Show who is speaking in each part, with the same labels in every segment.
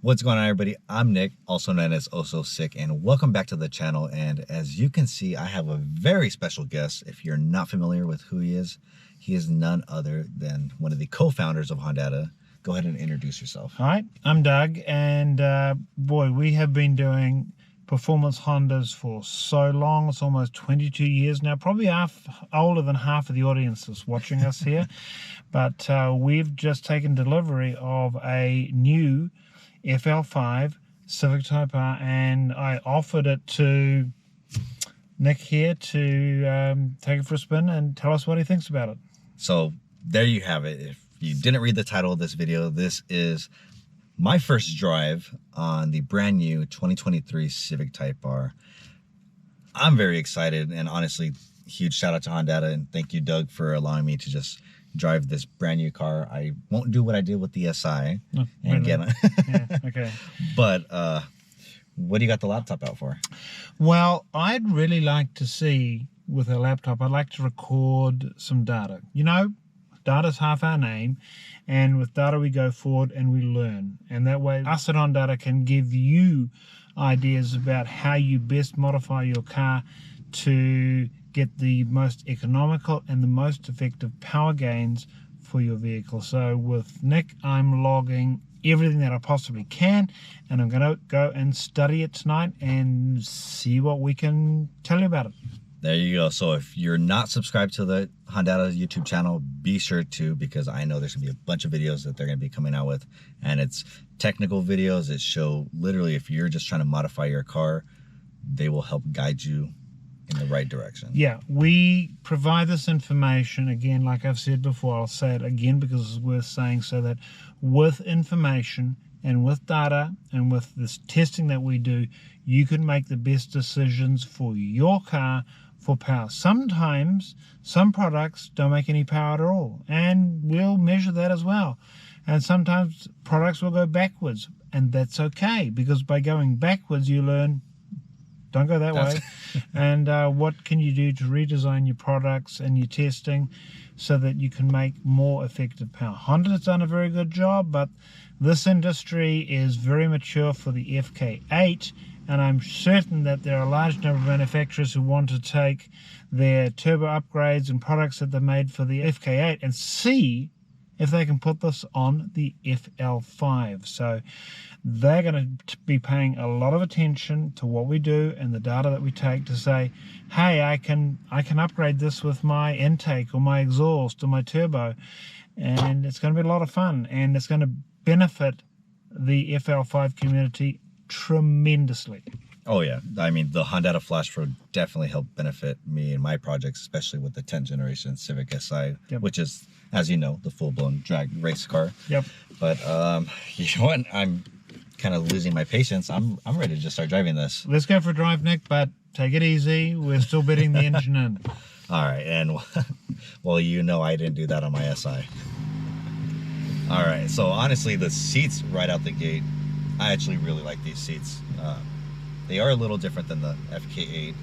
Speaker 1: What's going on, everybody? I'm Nick, also known as Ososik, and welcome back to the channel. And as you can see, I have a very special guest. If you're not familiar with who he is none other than one of the co-founders of Hondata. Go ahead and introduce yourself.
Speaker 2: Hi, I'm Doug, and boy, we have been doing performance Hondas for so long. It's almost 22 years now, probably older than half of the audience is watching us here. But we've just taken delivery of a new FL5 Civic Type R, and I offered it to Nick here to take it for a spin and tell us what he thinks about it.
Speaker 1: So there you have it. If you didn't read the title of this video, this is my first drive on the brand new 2023 Civic Type R. I'm very excited, and honestly, huge shout out to Hondata, and thank you, Doug, for allowing me to just drive this brand new car. I won't do what I did with the SI and get
Speaker 2: yeah, okay.
Speaker 1: But what do you got the laptop out for?
Speaker 2: Well, I'd really like to see with a laptop, I'd like to record some data. You know, data's half our name, and with data we go forward and we learn. And that way, us at Hondata can give you ideas about how you best modify your car to get the most economical and the most effective power gains for your vehicle. So with Nick, I'm logging everything that I possibly can, and I'm going to go and study it tonight and see what we can tell you about it.
Speaker 1: There you go. So if you're not subscribed to the Hondata YouTube channel, be sure to, because I know there's going to be a bunch of videos that they're going to be coming out with, and it's technical videos that show literally if you're just trying to modify your car, they will help guide you in the right direction.
Speaker 2: Yeah, we provide this information, again, like I've said before, I'll say it again because it's worth saying, so that with information and with data and with this testing that we do, you can make the best decisions for your car for power. Sometimes some products don't make any power at all, and we'll measure that as well. And sometimes products will go backwards, and that's okay, because by going backwards you learn don't go that way. And what can you do to redesign your products and your testing so that you can make more effective power. Honda's done a very good job, but this industry is very mature for the FK8, and I'm certain that there are a large number of manufacturers who want to take their turbo upgrades and products that they made for the FK8 and see if they can put this on the FL5. So they're going to be paying a lot of attention to what we do and the data that we take to say, hey, I can upgrade this with my intake or my exhaust or my turbo, and it's going to be a lot of fun, and it's going to benefit the FL5 community tremendously.
Speaker 1: Oh yeah, I mean, the Hondata Flash Pro definitely helped benefit me in my projects, especially with the 10th generation Civic SI,
Speaker 2: Yep.
Speaker 1: which is, as you know, the full-blown drag race car.
Speaker 2: Yep.
Speaker 1: But you know what? I'm kind of losing my patience. I'm ready to just start driving this.
Speaker 2: Let's go for a drive, Nick, but take it easy. We're still bidding the engine in.
Speaker 1: All right, and well, you know I didn't do that on my SI. All right, so honestly, the seats right out the gate, I actually really like these seats. They are a little different than the FK8,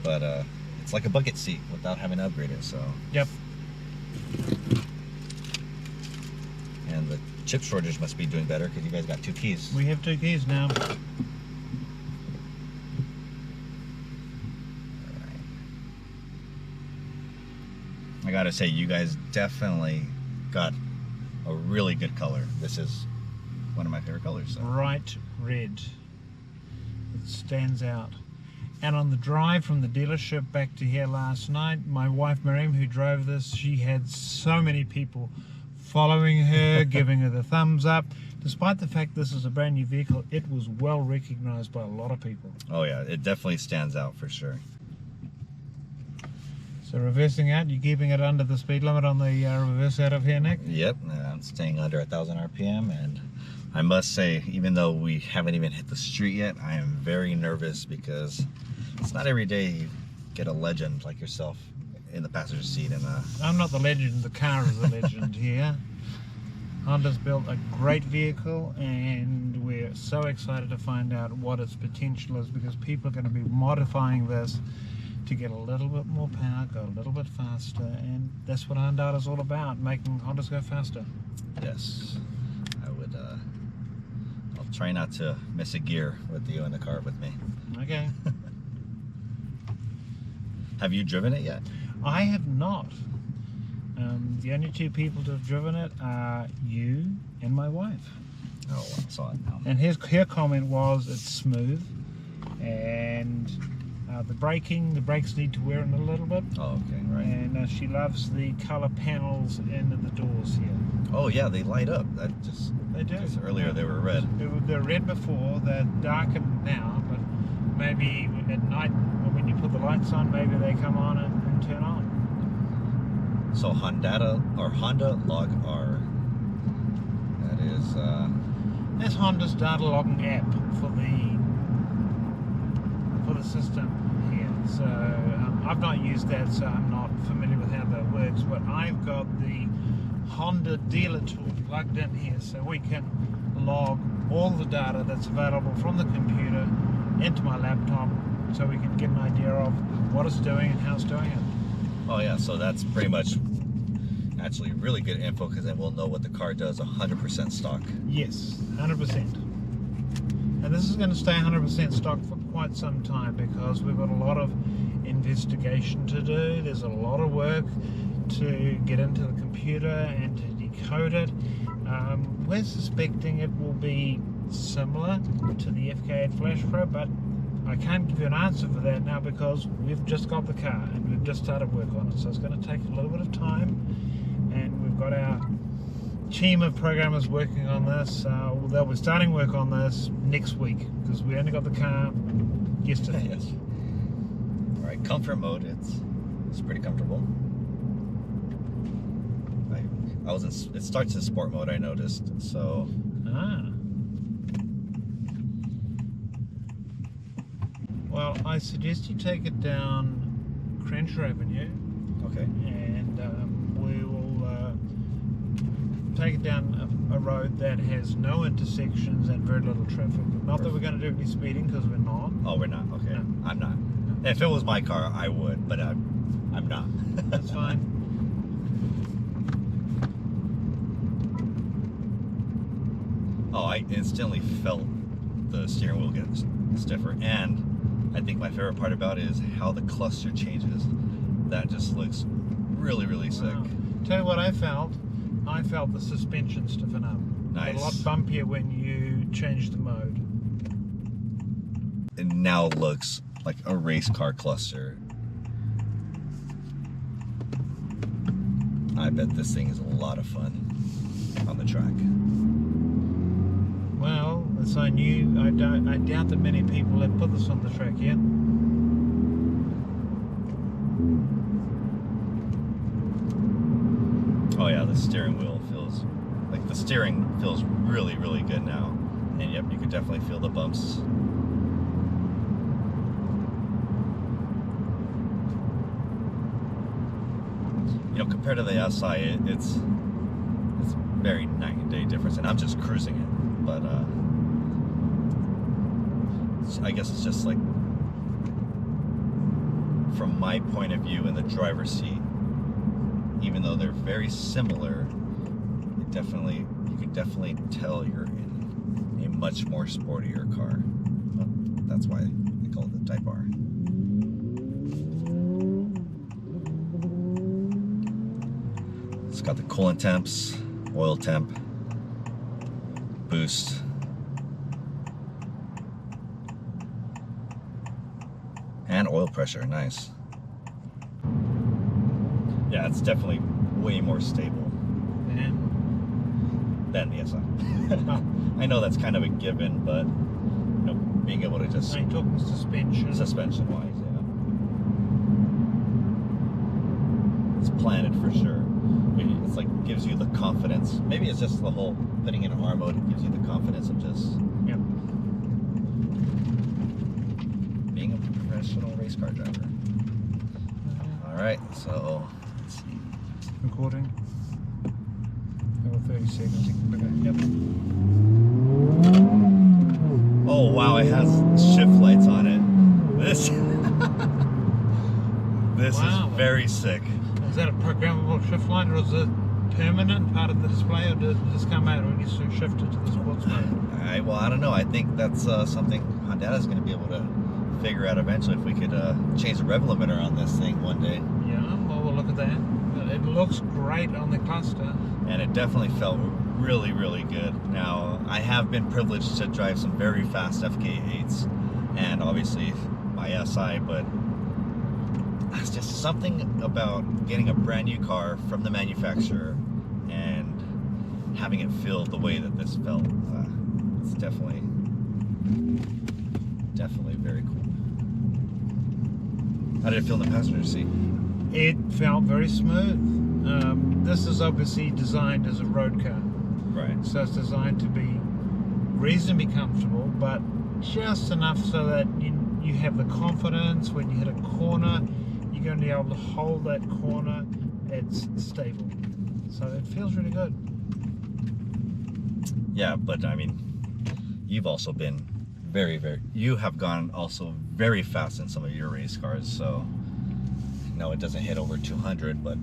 Speaker 1: but it's like a bucket seat without having to upgrade it. So.
Speaker 2: Yep.
Speaker 1: And the chip shortage must be doing better because you guys got 2 keys.
Speaker 2: We have 2 keys now.
Speaker 1: All right. I gotta say, you guys definitely got a really good color. This is one of my favorite colors. So.
Speaker 2: Bright red. It stands out. And on the drive from the dealership back to here last night, my wife Miriam, who drove this, she had so many people following her, giving her the thumbs up. Despite the fact this is a brand new vehicle, it was well recognized by a lot of people.
Speaker 1: Oh yeah, it definitely stands out for sure.
Speaker 2: So reversing out, you're keeping it under the speed limit on the reverse out of here, Nick?
Speaker 1: Yep, I'm staying under 1,000 RPM, and I must say, even though we haven't even hit the street yet, I am very nervous because it's not every day you get a legend like yourself in the passenger seat. And
Speaker 2: I'm not the legend, the car is the legend here. Honda's built a great vehicle, and we're so excited to find out what its potential is, because people are going to be modifying this to get a little bit more power, go a little bit faster, and that's what Hondata is all about, making Hondas go faster.
Speaker 1: yes, try not to miss a gear with you in the car with me.
Speaker 2: Okay.
Speaker 1: Have you driven it yet?
Speaker 2: I have not. The only two people to have driven it are you and my wife.
Speaker 1: Oh, well, I saw it now.
Speaker 2: And her comment was it's smooth, and the brakes need to wear in a little bit.
Speaker 1: Oh, okay, right.
Speaker 2: And she loves the colour panels in the doors here.
Speaker 1: Oh yeah, they light up.
Speaker 2: They do.
Speaker 1: Just earlier they were red.
Speaker 2: They're red before, they're darkened now, but maybe at night when you put the lights on, maybe they come on and turn on.
Speaker 1: So Hondata or Honda Log R. That is
Speaker 2: That's Honda's data logging app for the system here. So I've not used that, so I'm not familiar with how that works. But I've got the Honda dealer tool plugged in here, so we can log all the data that's available from the computer into my laptop, so we can get an idea of what it's doing and how it's doing it.
Speaker 1: Oh yeah, so that's pretty much actually really good info, because then we'll know what the car does 100% stock.
Speaker 2: Yes, 100%. And this is going to stay 100% stock for quite some time, because we've got a lot of investigation to do. There's a lot of work to get into the computer and to decode it. We're suspecting it will be similar to the FK8 Flash Pro, but I can't give you an answer for that now, because we've just got the car and we've just started work on it. So it's going to take a little bit of time, and we've got our team of programmers working on this. They'll be starting work on this next week, because we only got the car yesterday.
Speaker 1: Yes. All right, comfort mode. It's pretty comfortable. It starts in sport mode, I noticed. So.
Speaker 2: Well, I suggest you take it down Crenshaw Avenue.
Speaker 1: Okay.
Speaker 2: And we will take it down a road that has no intersections and very little traffic. Not that we're going to do any speeding, because we're not.
Speaker 1: Oh, we're not. Okay.
Speaker 2: No.
Speaker 1: I'm not. If it was my car, I would, but I'm not.
Speaker 2: That's fine.
Speaker 1: Oh, I instantly felt the steering wheel get stiffer, and I think my favorite part about it is how the cluster changes. That just looks really, really sick.
Speaker 2: Wow. Tell you what I felt. I felt the suspension stiffen up.
Speaker 1: Nice.
Speaker 2: A lot bumpier when you change the mode.
Speaker 1: It now looks like a race car cluster. I bet this thing is a lot of fun on the track.
Speaker 2: Well, as I knew, I doubt that many people have put this on the track yet.
Speaker 1: Oh yeah, the steering wheel feels like the steering feels really, really good now. And yep, you could definitely feel the bumps. You know, compared to the SI, it's very night and day difference, and I'm just cruising it. But I guess it's just like, from my point of view in the driver's seat, even though they're very similar, you can definitely tell you're in a much more sportier car. Well, that's why they call it the Type R. It's got the coolant temps, oil temp, boost, and oil pressure. Nice. Yeah, it's definitely way more stable than the SI. I know that's kind of a given, but you know, being able to just
Speaker 2: I'm talking
Speaker 1: suspension wise, yeah, it's planted for sure. It's like gives you the confidence. Maybe it's just the whole putting in R mode. It gives you the confidence of just being a professional race car driver. All right, so let's see.
Speaker 2: Recording. Over 30 seconds. Okay. Yep.
Speaker 1: Oh wow, it has shift lights on it. This
Speaker 2: Wow.
Speaker 1: is very sick.
Speaker 2: Is that a programmable shift light, or is it permanent part of the display, or did this come out when you shifted to the sports mode?
Speaker 1: Well, I don't know. I think that's something Hondata is going to be able to figure out eventually, if we could change the rev limiter on this thing one day.
Speaker 2: Yeah, well, we'll look at that. It looks great on the cluster.
Speaker 1: And it definitely felt really, really good. Now, I have been privileged to drive some very fast FK8s, and obviously my SI, but it's just something about getting a brand new car from the manufacturer and having it feel the way that this felt. It's definitely very cool. How did it feel in the passenger seat?
Speaker 2: It felt very smooth. This is obviously designed as a road car.
Speaker 1: Right.
Speaker 2: So it's designed to be reasonably comfortable, but just enough so that you have the confidence when you hit a corner, you're going to be able to hold that corner. It's stable. So it feels really good.
Speaker 1: Yeah, but I mean, you've also been you have gone also very fast in some of your race cars, so no, it doesn't hit over 200, but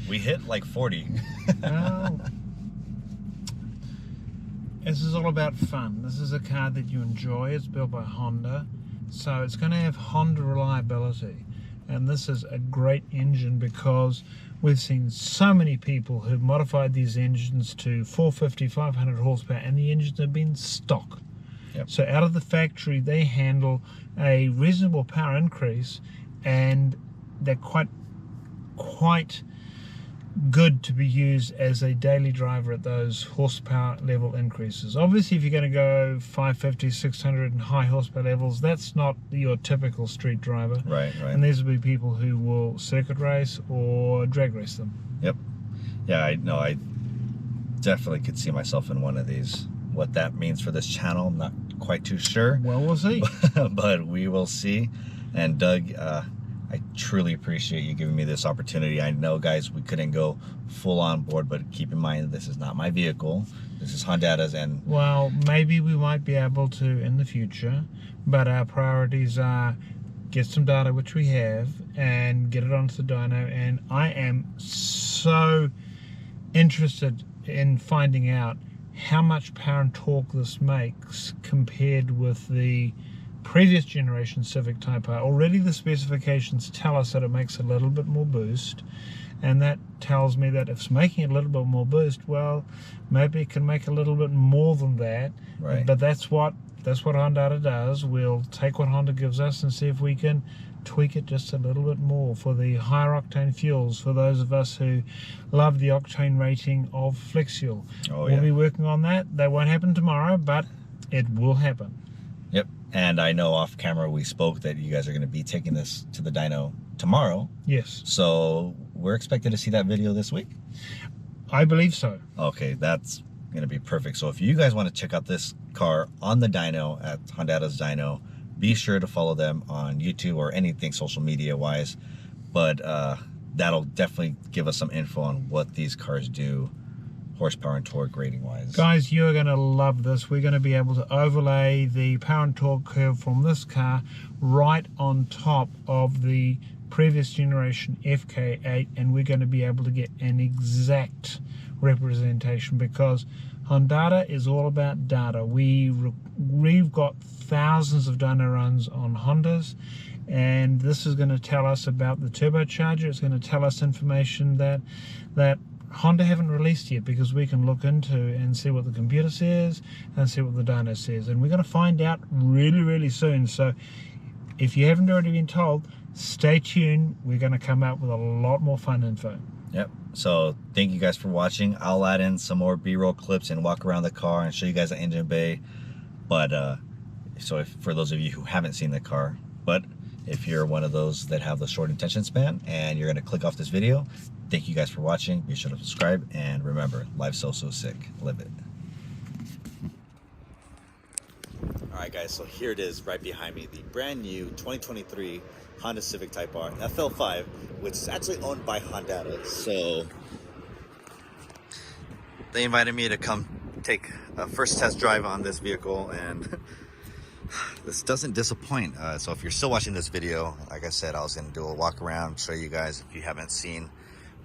Speaker 1: we hit like 40.
Speaker 2: Well, this is all about fun. This is a car that you enjoy. It's built by Honda, so it's going to have Honda reliability, and this is a great engine because we've seen so many people who've modified these engines to 450, 500 horsepower, and the engines have been stock.
Speaker 1: Yep.
Speaker 2: So out of the factory, they handle a reasonable power increase, and they're quite good to be used as a daily driver at those horsepower level increases. Obviously, if you're going to go 550, 600 and high horsepower levels, that's not your typical street driver.
Speaker 1: Right.
Speaker 2: And these will be people who will circuit race or drag race them.
Speaker 1: Yep. Yeah, I definitely could see myself in one of these. What that means for this channel, I'm not quite too sure.
Speaker 2: Well, we'll see.
Speaker 1: But we will see. And Doug, I truly appreciate you giving me this opportunity. I know, guys, we couldn't go full on board, but keep in mind, this is not my vehicle. This is Hondata's, and
Speaker 2: well, maybe we might be able to in the future, but our priorities are get some data, which we have, and get it onto the dyno. And I am so interested in finding out how much power and torque this makes compared with the previous generation Civic Type R. Already the specifications tell us that it makes a little bit more boost, and that tells me that if it's making a little bit more boost, well, maybe it can make a little bit more than that.
Speaker 1: Right.
Speaker 2: But that's what Hondata does. We'll take what Honda gives us and see if we can tweak it just a little bit more for the higher octane fuels, for those of us who love the octane rating of flex fuel. We'll be working on that. That won't happen tomorrow, but it will happen.
Speaker 1: Yep. And I know off camera we spoke that you guys are going to be taking this to the dyno tomorrow.
Speaker 2: Yes.
Speaker 1: So we're expected to see that video this week?
Speaker 2: I believe so.
Speaker 1: Okay, that's going to be perfect. So if you guys want to check out this car on the dyno at Hondata's dyno, be sure to follow them on YouTube or anything social media wise. But that'll definitely give us some info on what these cars do horsepower and torque rating wise.
Speaker 2: Guys, you're going to love this. We're going to be able to overlay the power and torque curve from this car right on top of the previous generation FK8, and we're going to be able to get an exact representation because Hondata is all about data. We've got thousands of dyno runs on Hondas, and this is going to tell us about the turbocharger. It's going to tell us information that Honda haven't released yet, because we can look into and see what the computer says and see what the dyno says, and we're going to find out really soon. So if you haven't already been told, stay tuned. We're going to come out with a lot more fun info.
Speaker 1: Yep. So thank you guys for watching. I'll add in some more B-roll clips and walk around the car and show you guys the engine bay. But so for those of you who haven't seen the car, but if you're one of those that have the short attention span and you're going to click off this video, thank you guys for watching. Be sure to subscribe, and remember, life's so sick. Live it. Alright guys, so here it is right behind me, the brand new 2023 Honda Civic Type R FL5, which is actually owned by Hondata. So they invited me to come take a first test drive on this vehicle, and this doesn't disappoint. So if you're still watching this video, like I said, I was going to do a walk around, show you guys if you haven't seen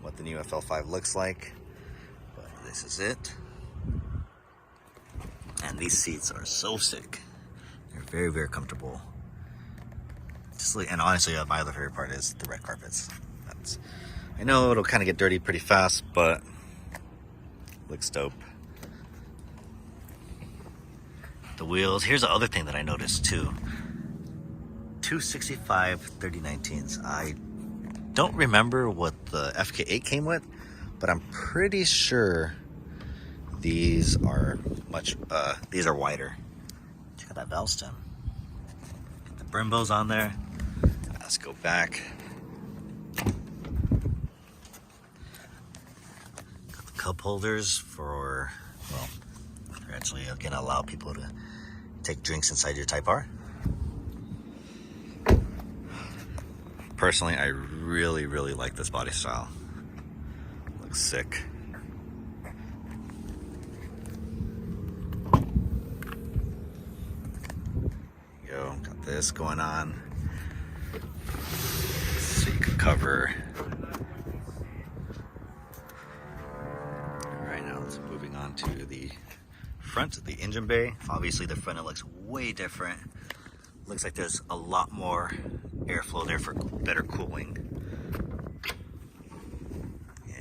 Speaker 1: what the new FL5 looks like. This is it. And these seats are so sick. They're very, very comfortable. And honestly, my other favorite part is the red carpets. I know it'll kind of get dirty pretty fast, but looks dope. The wheels. Here's the other thing that I noticed too. 265 3019s. I don't remember what the FK8 came with, but I'm pretty sure these are wider. Check out that valve stem. Get the Brimbos on there. Let's go back. Got the cup holders for, well, they're actually going to allow people to take drinks inside your Type R. Personally, I really, really like this body style. Looks sick. Go, got this going on. So you can cover. Right now, it's moving on to the front, the engine bay. Obviously, the front, it looks way different. Looks like there's a lot more airflow there for better cooling.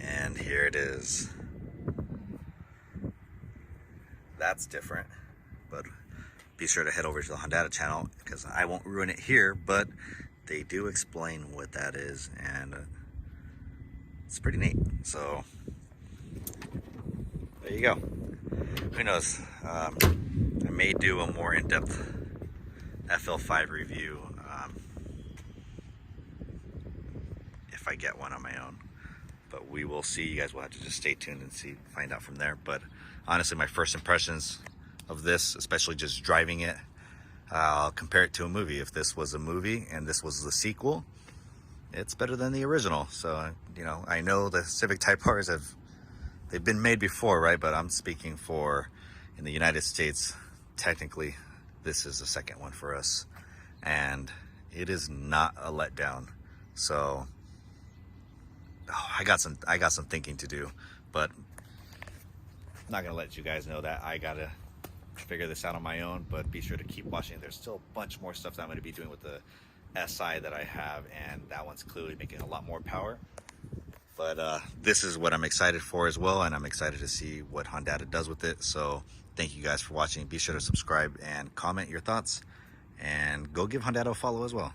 Speaker 1: And here it is. That's different, but be sure to head over to the Hondata channel because I won't ruin it here, but they do explain what that is, and it's pretty neat. So there you go. Who knows? I may do a more in-depth FL5 review if I get one on my own, but we will see. You guys will have to just stay tuned and find out from there. But honestly, my first impressions of this, especially just driving it, I'll compare it to a movie. If this was a movie and this was the sequel, it's better than the original. So, you know, I know the Civic Type R's they've been made before, right? But I'm speaking for in the United States, technically, this is the second one for us, and it is not a letdown. So I got some thinking to do, but I'm not gonna let you guys know that. I gotta figure this out on my own, but be sure to keep watching. There's still a bunch more stuff that I'm going to be doing with the SI that I have, and that one's clearly making a lot more power. But this is what I'm excited for as well, and I'm excited to see what Hondata does with it. So thank you guys for watching. Be sure to subscribe and comment your thoughts, and go give Hondata a follow as well.